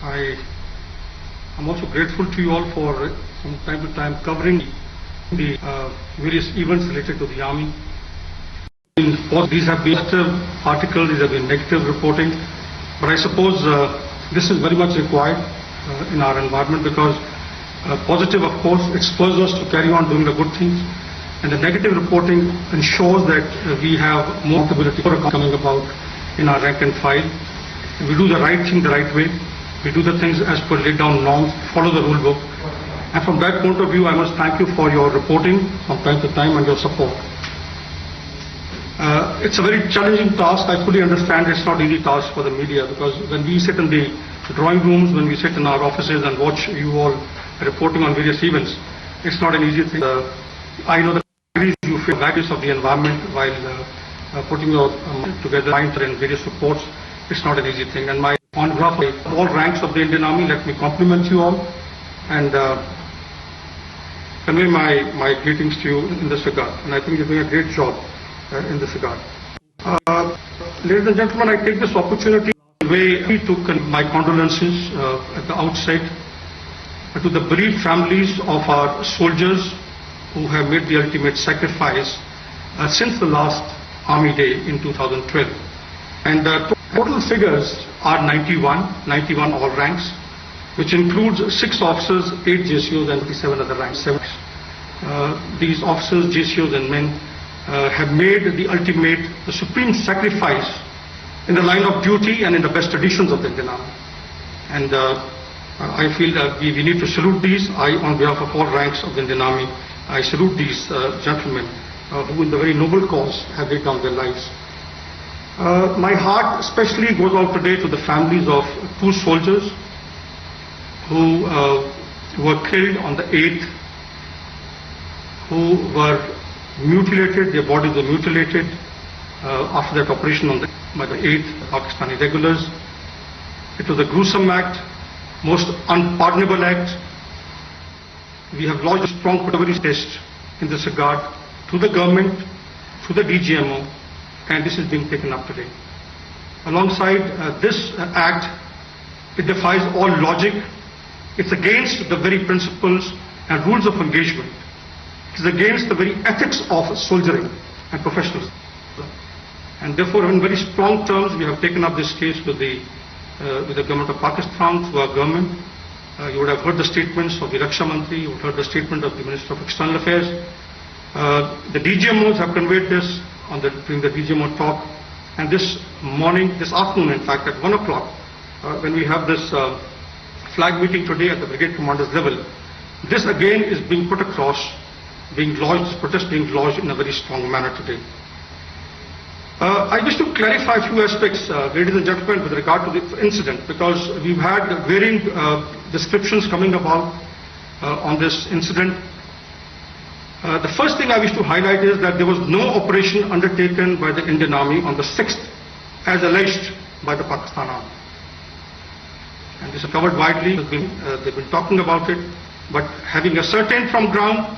I am also grateful to you all for from time to time covering the various events related to the army. These have been positive articles, these have been negative reporting, but I suppose this is very much required in our environment, because positive, of course, it spurs us to carry on doing the good things, and the negative reporting ensures that we have more accountability coming about in our rank and file. We do the right thing the right way. We do the things as per laid down norms, follow the rule book. And from that point of view, I must thank you for your reporting from time to time and your support. It's a very challenging task. I fully understand it's not an easy task for the media, because when we sit in the drawing rooms, when we sit in our offices and watch you all reporting on various events, it's not an easy thing. I know that you feel values of the environment while putting your together in various reports. It's not an easy thing. And on behalf of all ranks of the Indian Army, let me compliment you all and convey my greetings to you in this regard. And I think you're doing a great job in this regard. Ladies and gentlemen, I take this opportunity to convey my condolences at the outset to the bereaved families of our soldiers who have made the ultimate sacrifice since the last Army Day in 2012. And total figures are 91 all ranks, which includes 6 officers, 8 JCOs and 57 other ranks. These officers, JCOs and men have made the ultimate, the supreme sacrifice in the line of duty and in the best traditions of the Indian Army. And I feel that we need to salute these. On behalf of all ranks of the Indian Army, I salute these gentlemen who in the very noble cause have laid down their lives. My heart especially goes out today to the families of 2 soldiers who were killed on the 8th, who were mutilated, their bodies were mutilated after that operation by the 8th Pakistani regulars. It was a gruesome act, most unpardonable act. We have lodged a strong protest in this regard to the government, to the DGMO, and this is being taken up today. Alongside this act, it defies all logic. It's against the very principles and rules of engagement. It is against the very ethics of soldiering and professionalism. And therefore, in very strong terms, we have taken up this case with the government of Pakistan, through our government. You would have heard the statements of the Raksha Mantri, you would have heard the statement of the Minister of External Affairs. The DGMOs have conveyed this during the DGMO talk. And this afternoon, in fact, at 1 o'clock, when we have this flag meeting today at the brigade commander's level, this again is being put across, being lodged, protest being lodged in a very strong manner today. I wish to clarify a few aspects, ladies and gentlemen, with regard to the incident, because we've had varying descriptions coming about on this incident. The first thing I wish to highlight is that there was no operation undertaken by the Indian Army on the 6th, as alleged by the Pakistan Army. And this is covered widely, they've been talking about it, but having ascertained from ground,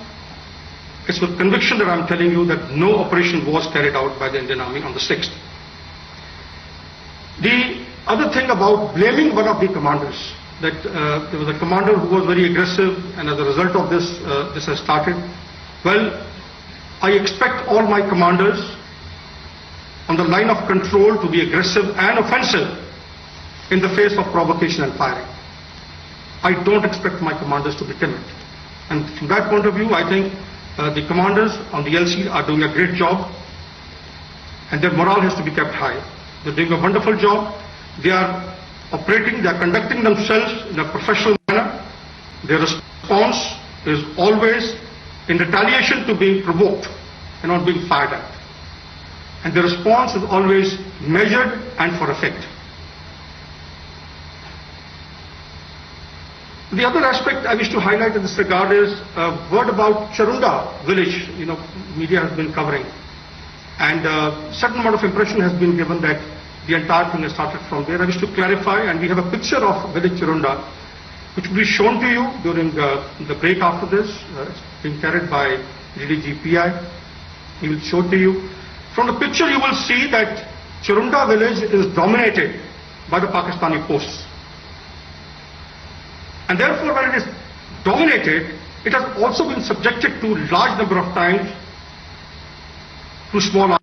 it's with conviction that I'm telling you that no operation was carried out by the Indian Army on the 6th. The other thing about blaming one of the commanders, that there was a commander who was very aggressive, and as a result of this, this has started. Well, I expect all my commanders on the line of control to be aggressive and offensive in the face of provocation and firing. I don't expect my commanders to be timid. And from that point of view, I think the commanders on the LC are doing a great job, and their morale has to be kept high. They're doing a wonderful job. They are operating, they are conducting themselves in a professional manner. Their response is always in retaliation to being provoked and not being fired at. And the response is always measured and for effect. The other aspect I wish to highlight in this regard is a word about Charunda village, media has been covering. And a certain amount of impression has been given that the entire thing has started from there. I wish to clarify, and we have a picture of village Charunda, which will be shown to you during the break after this. It's being carried by DDGPI. He will show to you. From the picture you will see that Charunda village is dominated by the Pakistani posts. And therefore, when it is dominated, it has also been subjected to large number of times to small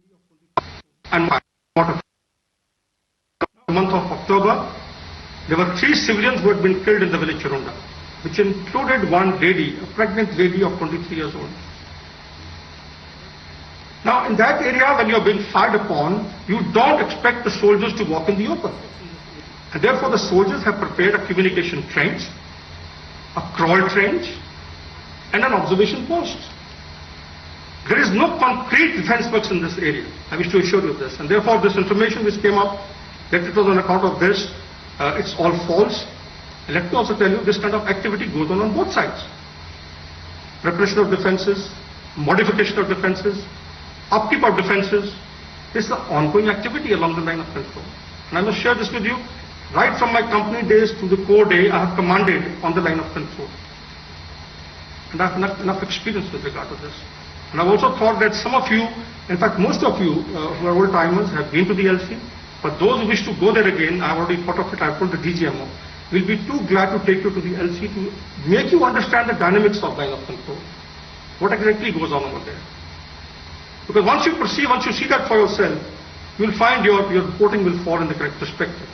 and water. In the month of October, there were 3 civilians who had been killed in the village Chirunda, which included one lady, a pregnant lady of 23 years old. Now, in that area, when you are being fired upon, you don't expect the soldiers to walk in the open. And therefore, the soldiers have prepared a communication trench, a crawl trench, and an observation post. There is no concrete defense works in this area. I wish to assure you of this. And therefore, this information which came up, that it was on account of this, it's all false. And let me also tell you, this kind of activity goes on both sides. Preparation of defenses, modification of defenses, upkeep of defenses. This is an ongoing activity along the line of control. And I must share this with you. Right from my company days to the core day, I have commanded on the line of control. And I have enough experience with regard to this. And I've also thought that some of you, in fact most of you who are old-timers have been to the LC. But those who wish to go there again, I've already thought of it, I've told the DGMO, we'll be too glad to take you to the LC to make you understand the dynamics of line of control. What exactly goes on over there. Because once you see that for yourself, you'll find your reporting will fall in the correct perspective.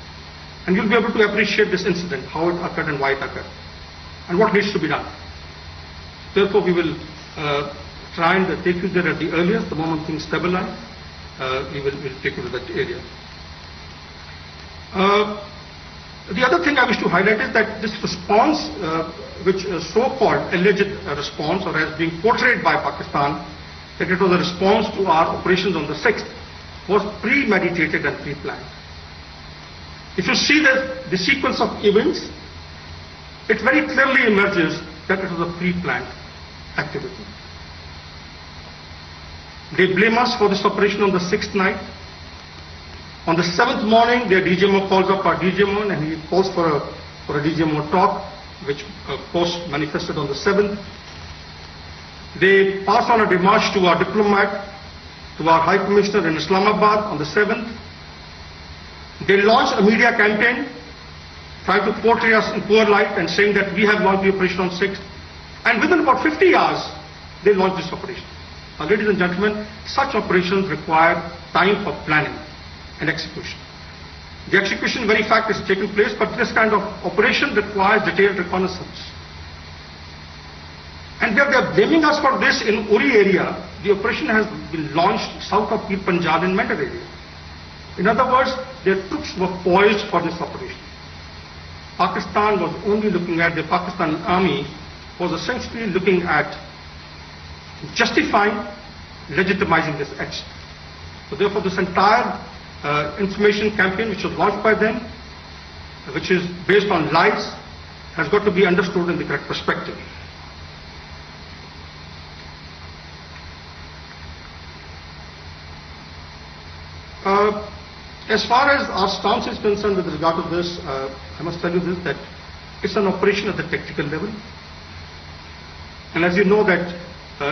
And you'll be able to appreciate this incident, how it occurred and why it occurred, and what needs to be done. Therefore, we will try and take you there at the earliest, the moment things stabilize, we'll take you to that area. The other thing I wish to highlight is that this response, which so-called alleged response, or as being portrayed by Pakistan, that it was a response to our operations on the 6th, was premeditated and pre-planned. If you see the sequence of events, it very clearly emerges that it was a pre-planned activity. They blame us for this operation on the 6th night. On the 7th morning, their DGMO calls up our DGMO and he calls for a DGMO talk, which of course manifested on the 7th. They pass on a demarche to our diplomat, to our High Commissioner in Islamabad on the 7th. They launch a media campaign trying to portray us in poor light and saying that we have launched the operation on 6th. And within about 50 hours, they launched this operation. Now, ladies and gentlemen, such operations require time for planning and execution. The execution very fact is taking place, but this kind of operation requires detailed reconnaissance. And they are blaming us for this in Uri area. The operation has been launched south of Pir Punjab in Mandar area. In other words, their troops were poised for this operation. Pakistan was only looking at, the Pakistan army was essentially looking at justifying, legitimizing this action. So therefore this entire information campaign which was launched by them, which is based on lies, has got to be understood in the correct perspective. As far as our stance is concerned with regard to this, I must tell you this, that it's an operation at the tactical level. And as you know that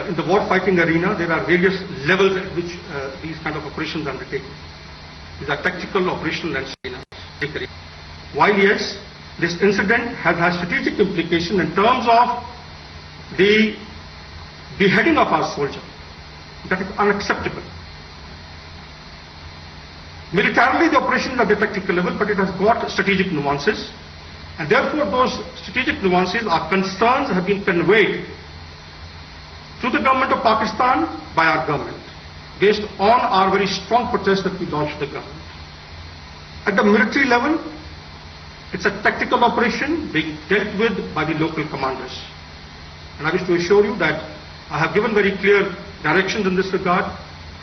in the war fighting arena, there are various levels at which these kind of operations are undertaken. These are tactical, operational and strategic. While yes, this incident has had strategic implication in terms of the beheading of our soldier. That is unacceptable. Militarily, the operation is at the tactical level, but it has got strategic nuances. And therefore, those strategic nuances, our concerns have been conveyed to the government of Pakistan by our government, based on our very strong protest that we launched to the government. At the military level, it's a tactical operation being dealt with by the local commanders. And I wish to assure you that I have given very clear directions in this regard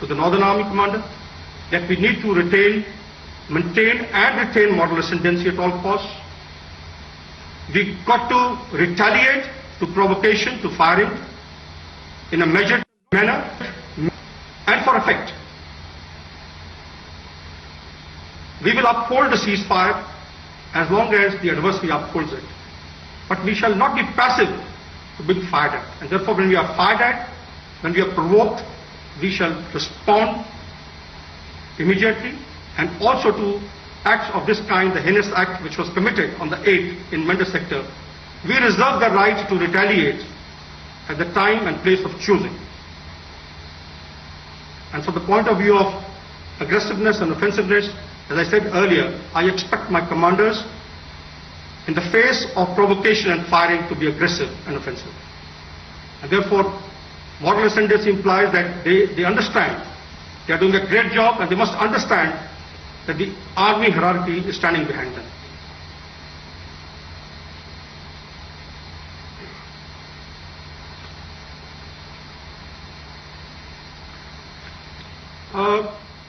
to the Northern Army Commander, that we need to maintain and retain moral ascendancy at all costs. We've got to retaliate to provocation, to firing in a measured manner and for effect. We will uphold the ceasefire as long as the adversary upholds it. But we shall not be passive to being fired at. And therefore, when we are fired at, when we are provoked, we shall respond immediately, and also to acts of this kind, the heinous act which was committed on the 8th in Mandar sector, We reserve the right to retaliate at the time and place of choosing. And from the point of view of aggressiveness and offensiveness, as I said earlier, I expect my commanders, in the face of provocation and firing, to be aggressive and offensive. And therefore, moral ascendancy implies that they understand they are doing a great job, and they must understand that the army hierarchy is standing behind them.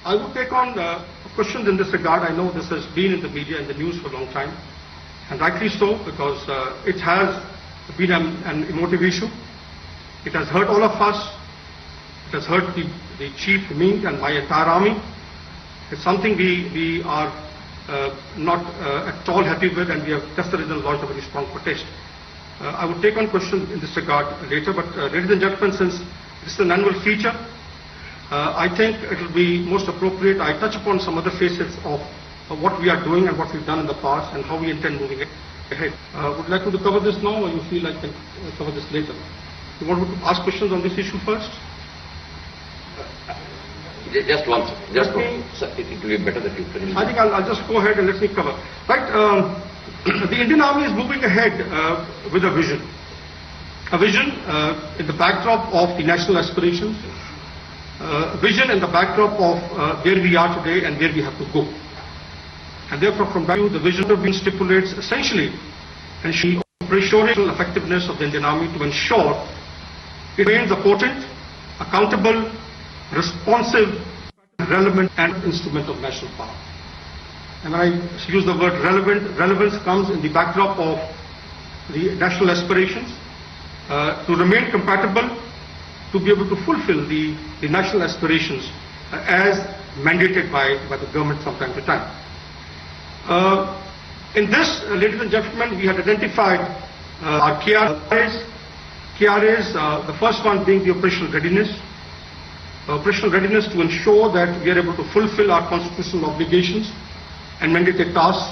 I would take on questions in this regard. I know this has been in the media and the news for a long time, and rightly so, because it has been an emotive issue. It has hurt all of us. It has hurt the chief, me, and my entire army. It's something we are not at all happy with, and we have just the reason launched a very strong protest. I would take on questions in this regard later, but ladies and gentlemen, since this is an annual feature, I think it will be most appropriate I touch upon some other facets of what we are doing and what we've done in the past and how we intend moving ahead. Would you like me to cover this now, or you feel I can cover this later? You want me to ask questions on this issue first? Just one. Sir, it will be better that you finish. I think I'll just go ahead and let me cover. Right, the Indian Army is moving ahead with a vision. A vision in the backdrop of the national aspirations. Vision in the backdrop of where we are today and where we have to go. And therefore, from that view, the vision of being stipulates essentially the operational effectiveness of the Indian Army to ensure it remains a potent, accountable, responsive, relevant and instrument of national power. And when I use the word relevant, relevance comes in the backdrop of the national aspirations to remain compatible, to be able to fulfill the national aspirations as mandated by the government from time to time. In this, ladies and gentlemen, we had identified our KRAs. KRAs, the first one being the operational readiness. Operational readiness to ensure that we are able to fulfill our constitutional obligations and mandated tasks.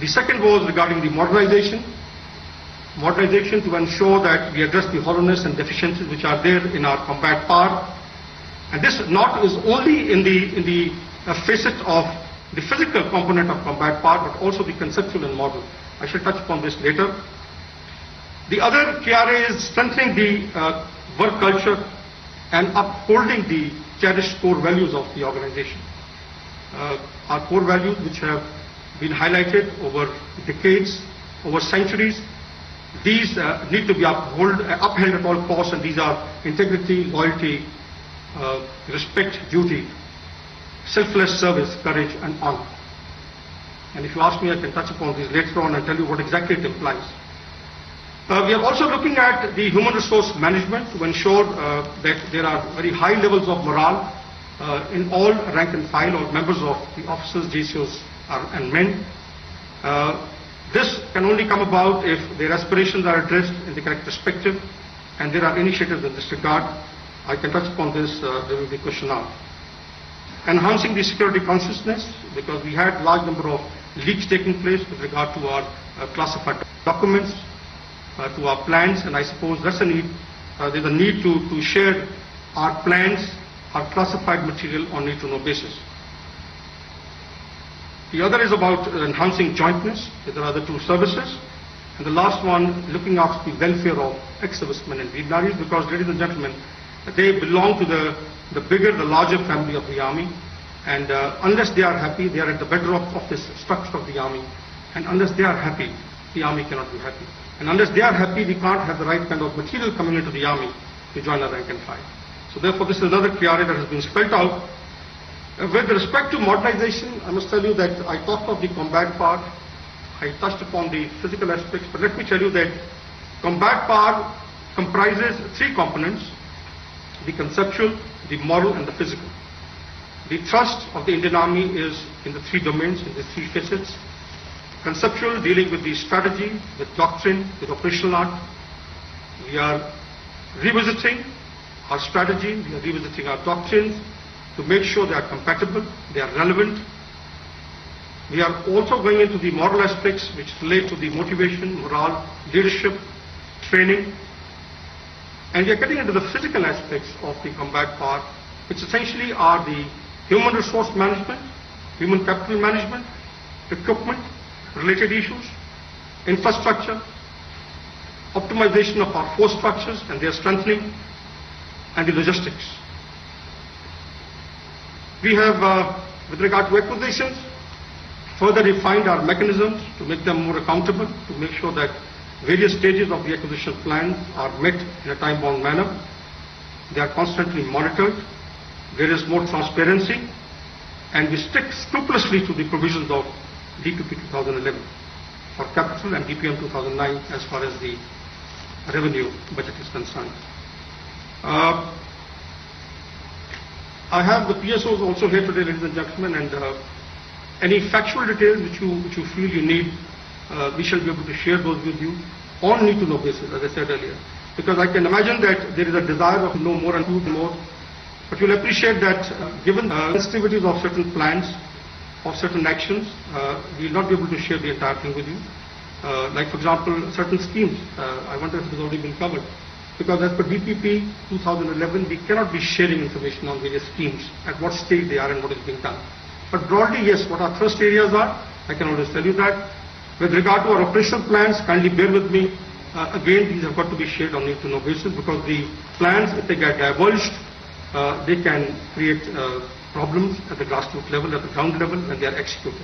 The second was regarding the modernization. Modernization to ensure that we address the hollowness and deficiencies which are there in our combat power. And this not is only in the facet of the physical component of combat power, but also the conceptual and model. I shall touch upon this later. The other KRA is strengthening the work culture and upholding the cherished core values of the organization. Our core values, which have been highlighted over decades, over centuries, these need to be upheld at all costs, and these are integrity, loyalty, respect, duty, selfless service, courage, and honor. And if you ask me, I can touch upon these later on and tell you what exactly it implies. We are also looking at the human resource management to ensure that there are very high levels of morale in all rank and file, or members of the officers, GCOs and men. This can only come about if their aspirations are addressed in the correct perspective, and there are initiatives in this regard. I can touch upon this during the question hour. Enhancing the security consciousness, because we had a large number of leaks taking place with regard to our classified documents, to our plans, and I suppose that's a need. There's a need to share our plans, our classified material on need-to-know basis. The other is about enhancing jointness with the other two services. And the last one, looking after the welfare of ex-servicemen and Veernaris, because, ladies and gentlemen, they belong to the bigger, the larger family of the army. And unless they are happy, they are at the bedrock of this structure of the army. And unless they are happy, the army cannot be happy. And unless they are happy, we can't have the right kind of material coming into the army to join our rank and file. So therefore, this is another KRA that has been spelled out. With respect to modernization, I must tell you that I talked of the combat part. I touched upon the physical aspects, but let me tell you that combat power comprises three components: the conceptual, the moral, and the physical. The thrust of the Indian Army is in the three domains, in the three facets. Conceptual, dealing with the strategy, with doctrine, with operational art. We are revisiting our strategy, we are revisiting our doctrines to make sure they are compatible, they are relevant. We are also going into the moral aspects which relate to the motivation, morale, leadership, training, and we are getting into the physical aspects of the combat part, which essentially are the human resource management, human capital management, equipment, related issues, infrastructure, optimization of our force structures and their strengthening, and the logistics. We have, with regard to acquisitions, further refined our mechanisms to make them more accountable, to make sure that various stages of the acquisition plan are met in a time-bound manner. They are constantly monitored. There is more transparency, and we stick scrupulously to the provisions of DPP 2011 for capital and DPM 2009 as far as the revenue budget is concerned. I have the PSOs also here today, ladies and gentlemen, and any factual details which you feel you need, we shall be able to share those with you on need-to-know basis, as I said earlier. Because I can imagine that there is a desire of know more and do more, but you'll appreciate that given the sensitivities of certain plans, of certain actions, we will not be able to share the entire thing with you. Like for example, certain schemes, I wonder if it has already been covered. Because as per DPP 2011, we cannot be sharing information on various schemes, at what stage they are and what is being done. But broadly, yes, what our thrust areas are, I can always tell you that. With regard to our operational plans, kindly bear with me. Again, these have got to be shared on need-to-know basis, because the plans, if they get divulged, they can create problems at the grassroots level, at the ground level, when they are executed.